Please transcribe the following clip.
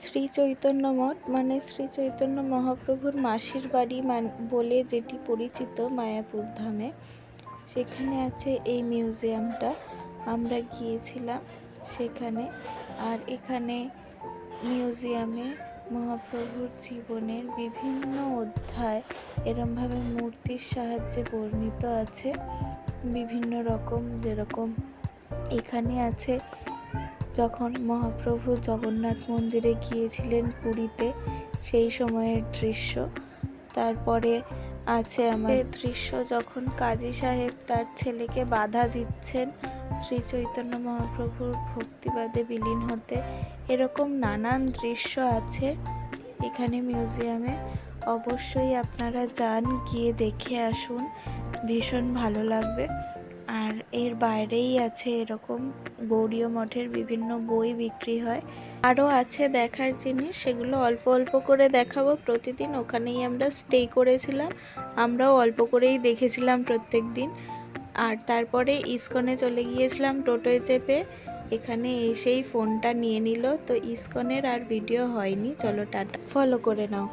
শ্রী চৈতন্য মঠ মানে শ্রী চৈতন্য মহাপ্রভুর মাসির বাড়ি বলে যেটি পরিচিত মায়াপুর ধামে, সেখানে আছে এই মিউজিয়ামটা। আমরা গিয়েছিলাম সেখানে। আর এখানে মিউজিয়ামে মহাপ্রভুর জীবনের বিভিন্ন অধ্যায় এরমভাবে মূর্তির সাহায্যে বর্ণিত আছে বিভিন্ন রকম। যেরকম এখানে আছে যখন মহাপ্রভু জগন্নাথ মন্দিরে গিয়েছিলেন পুরীতে সেই সময়ের দৃশ্য। তারপরে আছে আমার দৃশ্য যখন কাজী সাহেব তার ছেলেকে বাধা দিচ্ছেন শ্রী চৈতন্য মহাপ্রভুর ভক্তিবাদে বিলীন হতে। এরকম নানান দৃশ্য আছে এখানে মিউজিয়ামে। অবশ্যই আপনারা যান, গিয়ে দেখে আসুন, ভীষণ ভালো লাগবে। আর এর বাইরেই আছে এরকম গৌড়ীয় মঠের বিভিন্ন বই বিক্রি হয়। আরও আছে দেখার জিনিস, সেগুলো অল্প অল্প করে দেখাবো প্রতিদিন। ওখানেই আমরা স্টে করেছিলাম, আমরাও অল্প করেই দেখেছিলাম প্রত্যেক দিন। আর তারপরে ইস্কনে চলে গিয়েছিলাম টোটোয় চেপে। এখানে এসেই ফোনটা নিয়ে নিল, তো ইস্কনের আর ভিডিও হয়নি। চলো টাটা, ফলো করে নাও।